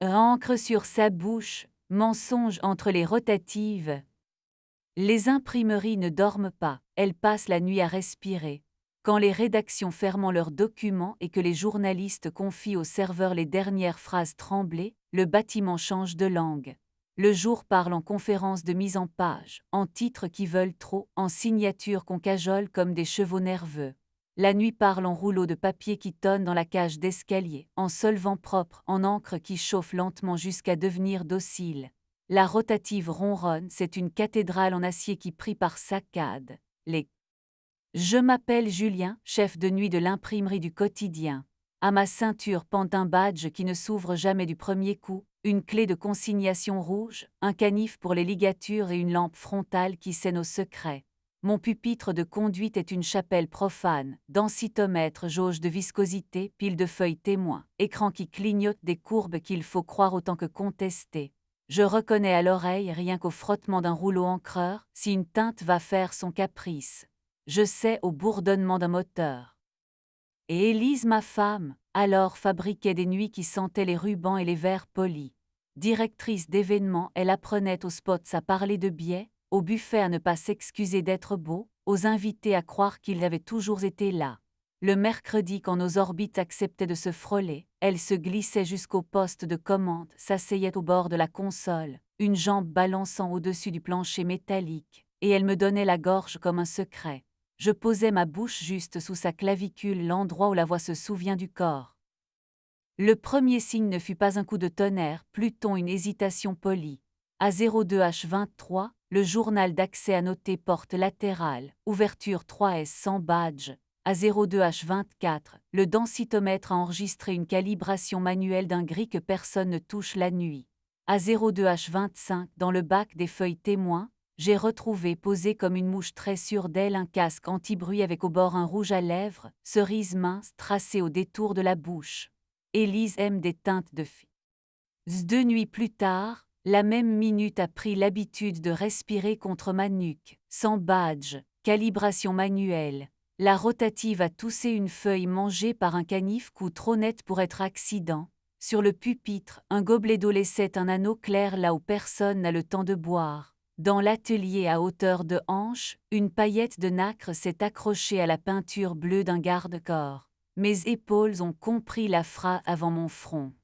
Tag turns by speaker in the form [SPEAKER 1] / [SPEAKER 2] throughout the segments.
[SPEAKER 1] Encre sur sa bouche, mensonge entre les rotatives. Les imprimeries ne dorment pas, elles passent la nuit à respirer. Quand les rédactions ferment leurs documents et que les journalistes confient aux serveurs les dernières phrases tremblées, le bâtiment change de langue. Le jour parle en conférences de mise en page, en titres qui veulent trop, en signatures qu'on cajole comme des chevaux nerveux. La nuit parle en rouleaux de papier qui tonnent dans la cage d'escalier, en solvant propre, en encre qui chauffe lentement jusqu'à devenir docile. La rotative ronronne, c'est une cathédrale en acier qui prie par saccades. Je m'appelle Julien, chef de nuit de l'imprimerie du quotidien. À ma ceinture pend un badge qui ne s'ouvre jamais du premier coup, une clé de consignation rouge, un canif pour les ligatures et une lampe frontale qui sait nos secrets. Mon pupitre de conduite est une chapelle profane, densitomètre, jauge de viscosité, pile de feuilles témoins, écran qui clignote des courbes qu'il faut croire autant que contester. Je reconnais à l'oreille, rien qu'au frottement d'un rouleau encreur, si une teinte va faire son caprice. Je sais au bourdonnement d'un moteur. Et Élise, ma femme, alors fabriquait des nuits qui sentaient les rubans et les verres polis. Directrice d'événements, elle apprenait aux spots à parler de biais, au buffet à ne pas s'excuser d'être beau, aux invités à croire qu'ils avaient toujours été là. Le mercredi, quand nos orbites acceptaient de se frôler, elle se glissait jusqu'au poste de commande, s'asseyait au bord de la console, une jambe balançant au-dessus du plancher métallique, et elle me donnait la gorge comme un secret. Je posais ma bouche juste sous sa clavicule, l'endroit où la voix se souvient du corps. Le premier signe ne fut pas un coup de tonnerre, plutôt une hésitation polie. À 02h23, le journal d'accès a noté porte latérale, ouverture 3S sans badge. À 02h24, le densitomètre a enregistré une calibration manuelle d'un gris que personne ne touche la nuit. À 02h25, dans le bac des feuilles témoins, j'ai retrouvé posé comme une mouche très sûre d'elle un casque anti-bruit avec au bord un rouge à lèvres, cerise mince tracé au détour de la bouche. Élise aime des teintes de fille. 2 nuits plus tard, la même minute a pris l'habitude de respirer contre ma nuque, sans badge, calibration manuelle. La rotative a toussé une feuille mangée par un canif coup trop net pour être accident. Sur le pupitre, un gobelet d'eau laissait un anneau clair là où personne n'a le temps de boire. Dans l'atelier à hauteur de hanche, une paillette de nacre s'est accrochée à la peinture bleue d'un garde-corps. Mes épaules ont compris la phrase avant mon front.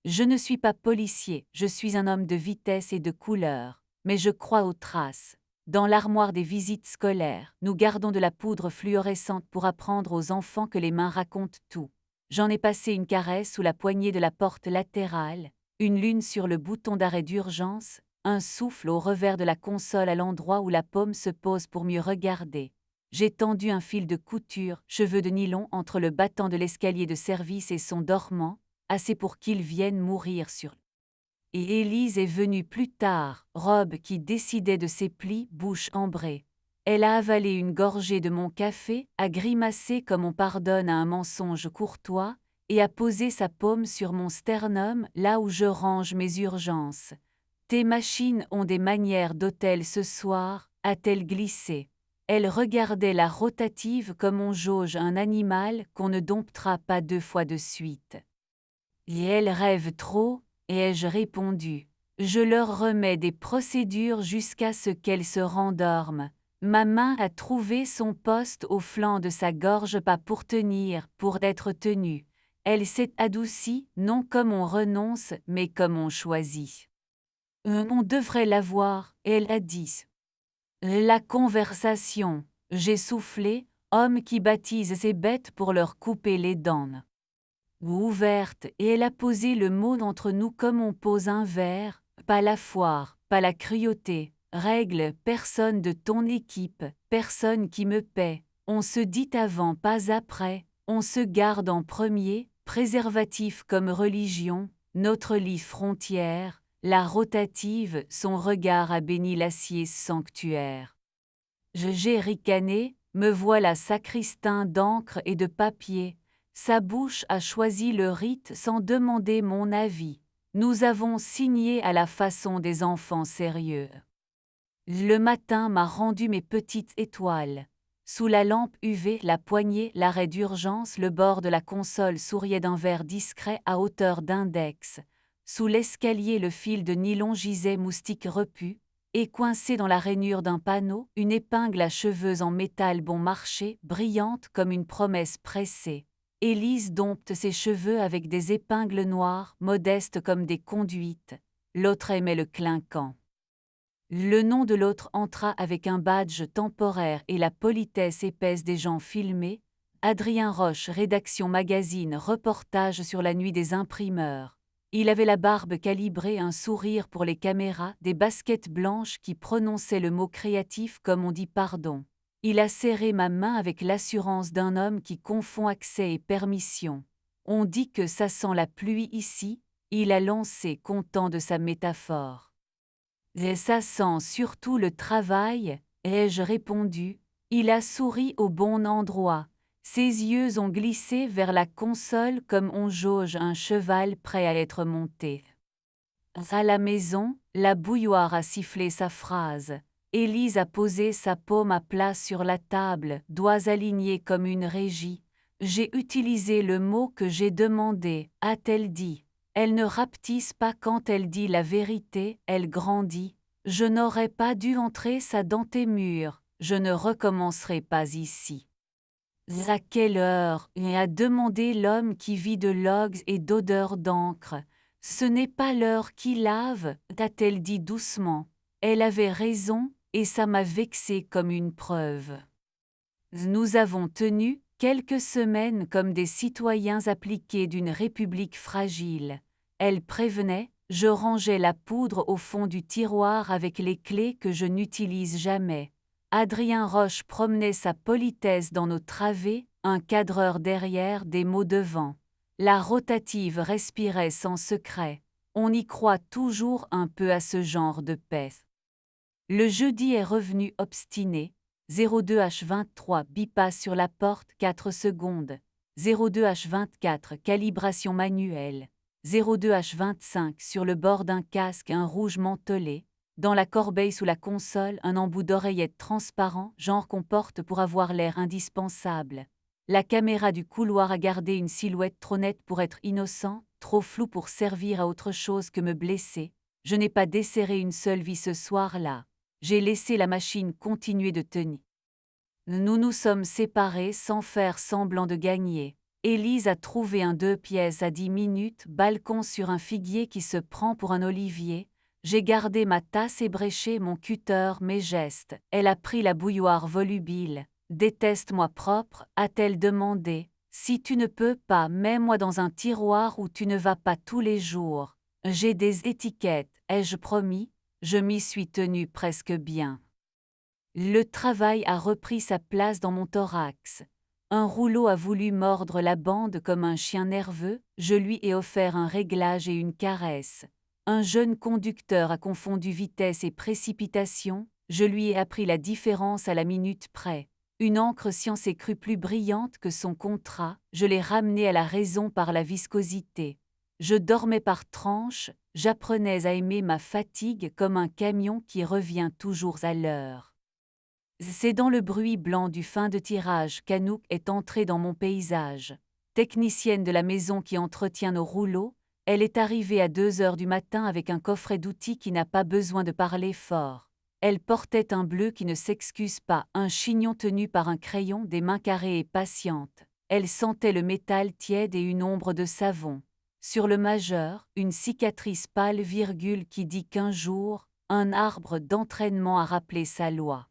[SPEAKER 1] Je ne suis pas policier, je suis un homme de vitesse et de couleur, mais je crois aux traces. Dans l'armoire des visites scolaires, nous gardons de la poudre fluorescente pour apprendre aux enfants que les mains racontent tout. J'en ai passé une caresse sous la poignée de la porte latérale, une lune sur le bouton d'arrêt d'urgence, un souffle au revers de la console à l'endroit où la paume se pose pour mieux regarder. J'ai tendu un fil de couture, cheveux de nylon entre le battant de l'escalier de service et son dormant, assez pour qu'il vienne mourir sur. Et Élise est venue plus tard, robe qui décidait de ses plis, bouche ambrée. Elle a avalé une gorgée de mon café, a grimacé comme on pardonne à un mensonge courtois, et a posé sa paume sur mon sternum, là où je range mes urgences. Tes machines ont des manières d'hôtel ce soir, a-t-elle glissé. Elle regardait la rotative comme on jauge un animal qu'on ne domptera pas 2 fois de suite. Et elle rêve trop, ai-je répondu. Je leur remets des procédures jusqu'à ce qu'elles se rendorment. Ma main a trouvé son poste au flanc de sa gorge, pas pour tenir, pour être tenue. Elle s'est adoucie, non comme on renonce, mais comme on choisit. On devrait l'avoir, elle a dit. La conversation, j'ai soufflé, homme qui baptise ses bêtes pour leur couper les dents. Ouverte, et elle a posé le mot entre nous comme on pose un verre, pas la foire, pas la cruauté, règle, personne de ton équipe, personne qui me paie, on se dit avant, pas après, on se garde en premier, préservatif comme religion, notre lit frontière, la rotative, son regard a béni l'acier sanctuaire. J'ai ricané, me voilà sacristain d'encre et de papier, sa bouche a choisi le rite sans demander mon avis. Nous avons signé à la façon des enfants sérieux. Le matin m'a rendu mes petites étoiles. Sous la lampe UV, la poignée, l'arrêt d'urgence, le bord de la console souriait d'un verre discret à hauteur d'index. Sous l'escalier, le fil de nylon gisait moustique repu, et coincé dans la rainure d'un panneau, une épingle à cheveux en métal bon marché, brillante comme une promesse pressée. Élise dompte ses cheveux avec des épingles noires, modestes comme des conduites. L'autre aimait le clinquant. Le nom de l'autre entra avec un badge temporaire et la politesse épaisse des gens filmés. Adrien Roche, rédaction magazine, reportage sur la nuit des imprimeurs. Il avait la barbe calibrée, un sourire pour les caméras, des baskets blanches qui prononçaient le mot créatif comme on dit pardon. Il a serré ma main avec l'assurance d'un homme qui confond accès et permission. On dit que ça sent la pluie ici, il a lancé content de sa métaphore. Et ça sent surtout le travail, ai-je répondu. Il a souri au bon endroit. Ses yeux ont glissé vers la console comme on jauge un cheval prêt à être monté. À la maison, la bouilloire a sifflé sa phrase. Élise a posé sa paume à plat sur la table, doigts alignés comme une régie. J'ai utilisé le mot que j'ai demandé, a-t-elle dit. Elle ne rapetisse pas quand elle dit la vérité, elle grandit. Je n'aurais pas dû entrer ça dans tes murs, je ne recommencerai pas ici. À quelle heure a demandé l'homme qui vit de logs et d'odeur d'encre. Ce n'est pas l'heure qui lave, a-t-elle dit doucement. Elle avait raison, et ça m'a vexée comme une preuve. Nous avons tenu quelques semaines comme des citoyens appliqués d'une république fragile. Elle prévenait, je rangeais la poudre au fond du tiroir avec les clés que je n'utilise jamais. Adrien Roche promenait sa politesse dans nos travées, un cadreur derrière, des mots devant. La rotative respirait sans secret. On y croit toujours un peu à ce genre de paix. Le jeudi est revenu obstiné. 02H23 bypass sur la porte 4 secondes. 02H24 calibration manuelle. 02H25 sur le bord d'un casque un rouge mentholé. Dans la corbeille sous la console un embout d'oreillette transparent, genre qu'on porte pour avoir l'air indispensable. La caméra du couloir a gardé une silhouette trop nette pour être innocent, trop floue pour servir à autre chose que me blesser. Je n'ai pas desserré une seule vis ce soir-là. J'ai laissé la machine continuer de tenir. Nous nous sommes séparés sans faire semblant de gagner. Élise a trouvé un 2 pièces à 10 minutes, balcon sur un figuier qui se prend pour un olivier. J'ai gardé ma tasse ébréchée, mon cutter, mes gestes. Elle a pris la bouilloire volubile. Déteste-moi propre, a-t-elle demandé. Si tu ne peux pas, mets-moi dans un tiroir où tu ne vas pas tous les jours. J'ai des étiquettes, ai-je promis. Je m'y suis tenue presque bien. Le travail a repris sa place dans mon thorax. Un rouleau a voulu mordre la bande comme un chien nerveux, je lui ai offert un réglage et une caresse. Un jeune conducteur a confondu vitesse et précipitation, je lui ai appris la différence à la minute près. Une encre science est crue plus brillante que son contrat, je l'ai ramenée à la raison par la viscosité. Je dormais par tranches, j'apprenais à aimer ma fatigue comme un camion qui revient toujours à l'heure. C'est dans le bruit blanc du fin de tirage qu'Anouk est entrée dans mon paysage. Technicienne de la maison qui entretient nos rouleaux, elle est arrivée à 2 heures du matin avec un coffret d'outils qui n'a pas besoin de parler fort. Elle portait un bleu qui ne s'excuse pas, un chignon tenu par un crayon, des mains carrées et patientes. Elle sentait le métal tiède et une ombre de savon. Sur le majeur, une cicatrice pâle virgule qui dit qu'un jour, un arbre d'entraînement a rappelé sa loi.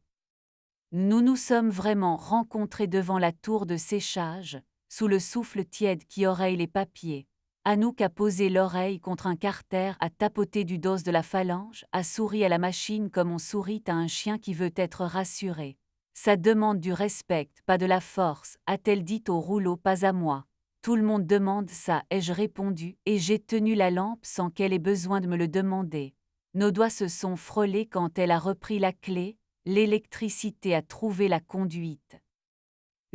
[SPEAKER 1] Nous nous sommes vraiment rencontrés devant la tour de séchage, sous le souffle tiède qui oreille les papiers. Anouk a posé l'oreille contre un carter, a tapoté du dos de la phalange, a souri à la machine comme on sourit à un chien qui veut être rassuré. Ça demande du respect, pas de la force, a-t-elle dit au rouleau, pas à moi. Tout le monde demande ça, ai-je répondu, et j'ai tenu la lampe sans qu'elle ait besoin de me le demander. Nos doigts se sont frôlés quand elle a repris la clé, l'électricité a trouvé la conduite.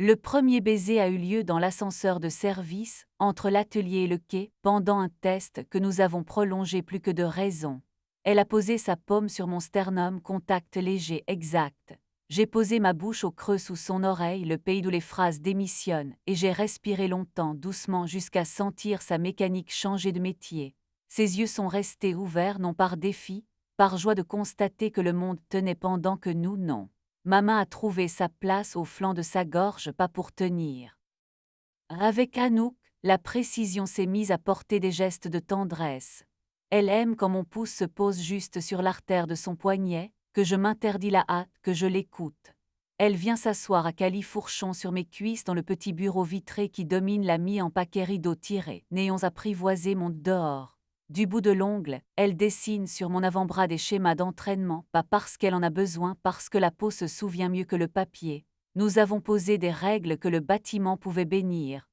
[SPEAKER 1] Le premier baiser a eu lieu dans l'ascenseur de service, entre l'atelier et le quai, pendant un test que nous avons prolongé plus que de raison. Elle a posé sa paume sur mon sternum, contact léger, exact. J'ai posé ma bouche au creux sous son oreille, le pays d'où les phrases démissionnent, et j'ai respiré longtemps, doucement, jusqu'à sentir sa mécanique changer de métier. Ses yeux sont restés ouverts non par défi, par joie de constater que le monde tenait pendant que nous non. Ma main a trouvé sa place au flanc de sa gorge, pas pour tenir. Avec Anouk, la précision s'est mise à porter des gestes de tendresse. Elle aime quand mon pouce se pose juste sur l'artère de son poignet, que je m'interdis la hâte, que je l'écoute. Elle vient s'asseoir à califourchon sur mes cuisses dans le petit bureau vitré qui domine la en paquet rideau tiré. Néons apprivoisés montent dehors. Du bout de l'ongle, elle dessine sur mon avant-bras des schémas d'entraînement, pas parce qu'elle en a besoin, parce que la peau se souvient mieux que le papier. Nous avons posé des règles que le bâtiment pouvait bénir.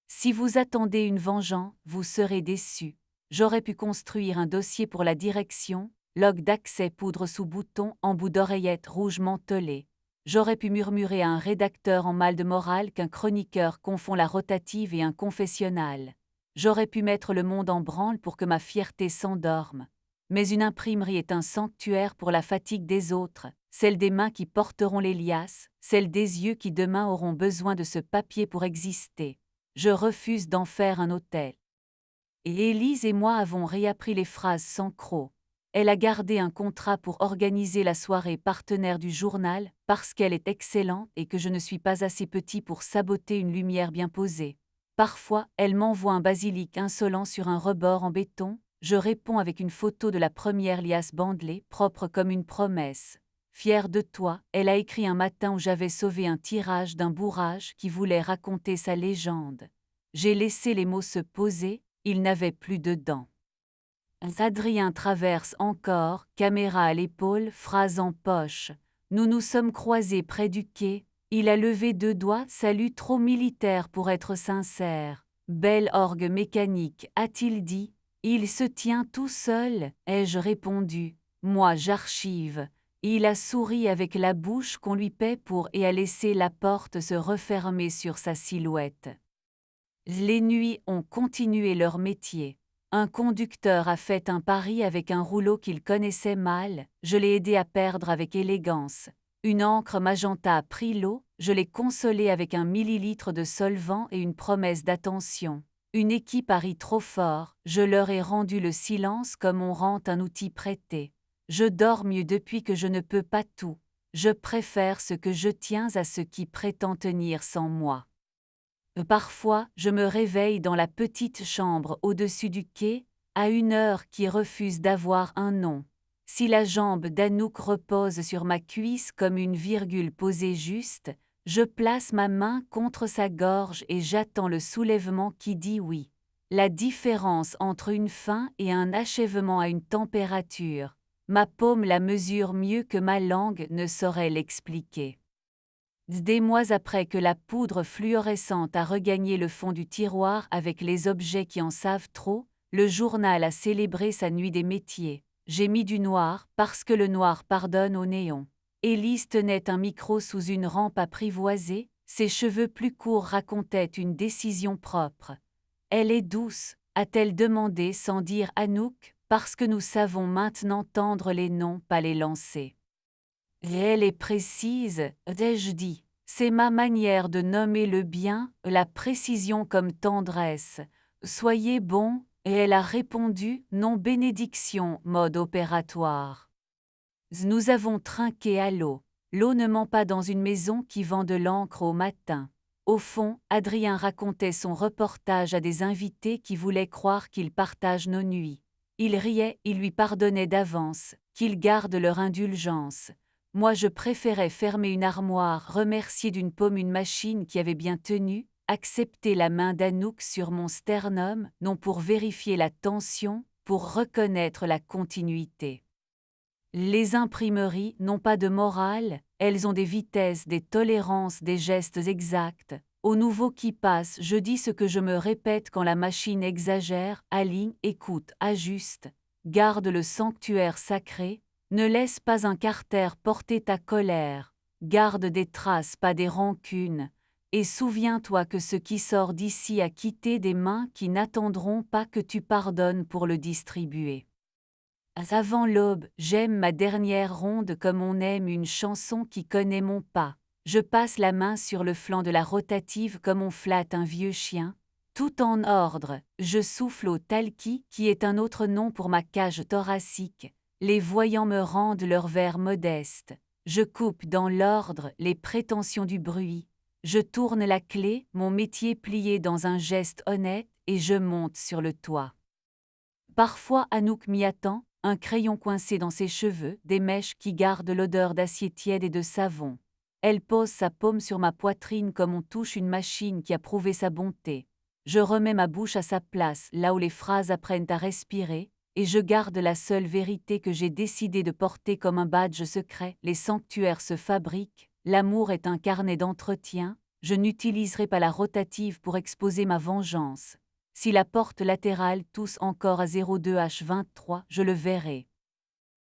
[SPEAKER 1] Si vous attendez une vengeance, vous serez déçus. J'aurais pu construire un dossier pour la direction, log d'accès poudre sous bouton, embout d'oreillette rouge mantelé. J'aurais pu murmurer à un rédacteur en mal de morale qu'un chroniqueur confond la rotative et un confessionnal. J'aurais pu mettre le monde en branle pour que ma fierté s'endorme. Mais une imprimerie est un sanctuaire pour la fatigue des autres, celle des mains qui porteront les liasses, celle des yeux qui demain auront besoin de ce papier pour exister. Je refuse d'en faire un hôtel. Et Élise et moi avons réappris les phrases sans croc. Elle a gardé un contrat pour organiser la soirée partenaire du journal, parce qu'elle est excellente et que je ne suis pas assez petit pour saboter une lumière bien posée. Parfois, elle m'envoie un basilic insolent sur un rebord en béton, je réponds avec une photo de la première liasse bandelée, propre comme une promesse. Fière de toi, elle a écrit un matin où j'avais sauvé un tirage d'un bourrage qui voulait raconter sa légende. J'ai laissé les mots se poser, il n'avait plus de dents. Adrien traverse encore, caméra à l'épaule, phrase en poche. Nous nous sommes croisés près du quai, il a levé 2 doigts, salut trop militaire pour être sincère. Belle orgue mécanique, a-t-il dit. Il se tient tout seul, ai-je répondu. Moi j'archive. Il a souri avec la bouche qu'on lui paie pour et a laissé la porte se refermer sur sa silhouette. Les nuits ont continué leur métier. Un conducteur a fait un pari avec un rouleau qu'il connaissait mal, je l'ai aidé à perdre avec élégance. Une encre magenta a pris l'eau, je l'ai consolé avec 1 millilitre de solvant et une promesse d'attention. Une équipe a ri trop fort, je leur ai rendu le silence comme on rend un outil prêté. Je dors mieux depuis que je ne peux pas tout. Je préfère ce que je tiens à ce qui prétend tenir sans moi. Parfois, je me réveille dans la petite chambre au-dessus du quai, à une heure qui refuse d'avoir un nom. Si la jambe d'Anouk repose sur ma cuisse comme une virgule posée juste, je place ma main contre sa gorge et j'attends le soulèvement qui dit oui. La différence entre une fin et un achèvement a une température. Ma paume la mesure mieux que ma langue ne saurait l'expliquer. Des mois après que la poudre fluorescente a regagné le fond du tiroir avec les objets qui en savent trop, le journal a célébré sa nuit des métiers. J'ai mis du noir parce que le noir pardonne au néon. Élise tenait un micro sous une rampe apprivoisée, ses cheveux plus courts racontaient une décision propre. Elle est douce, a-t-elle demandé sans dire Anouk, parce que nous savons maintenant tendre les noms, pas les lancer. Et elle est précise, ai-je dit. C'est ma manière de nommer le bien, la précision comme tendresse. Soyez bon, et elle a répondu, non bénédiction, mode opératoire. Nous avons trinqué à l'eau. L'eau ne ment pas dans une maison qui vend de l'encre au matin. Au fond, Adrien racontait son reportage à des invités qui voulaient croire qu'il partage nos nuits. Il riait, il lui pardonnait d'avance, qu'ils gardent leur indulgence. Moi je préférais fermer une armoire, remercier d'une paume une machine qui avait bien tenu, accepter la main d'Anouk sur mon sternum, non pour vérifier la tension, pour reconnaître la continuité. Les imprimeries n'ont pas de morale, elles ont des vitesses, des tolérances, des gestes exacts. Au nouveau qui passe, je dis ce que je me répète quand la machine exagère, aligne, écoute, ajuste. Garde le sanctuaire sacré, ne laisse pas un carter porter ta colère. Garde des traces, pas des rancunes. Et souviens-toi que ce qui sort d'ici a quitté des mains qui n'attendront pas que tu pardonnes pour le distribuer. Avant l'aube, j'aime ma dernière ronde comme on aime une chanson qui connaît mon pas. Je passe la main sur le flanc de la rotative comme on flatte un vieux chien. Tout en ordre, je souffle au talqui, qui est un autre nom pour ma cage thoracique. Les voyants me rendent leur verre modeste. Je coupe dans l'ordre les prétentions du bruit. Je tourne la clé, mon métier plié dans un geste honnête, et je monte sur le toit. Parfois Anouk m'y attend, un crayon coincé dans ses cheveux, des mèches qui gardent l'odeur d'acier tiède et de savon. Elle pose sa paume sur ma poitrine comme on touche une machine qui a prouvé sa bonté. Je remets ma bouche à sa place, là où les phrases apprennent à respirer, et je garde la seule vérité que j'ai décidé de porter comme un badge secret. Les sanctuaires se fabriquent, l'amour est un carnet d'entretien, je n'utiliserai pas la rotative pour exposer ma vengeance. Si la porte latérale tousse encore à 02H23, je le verrai.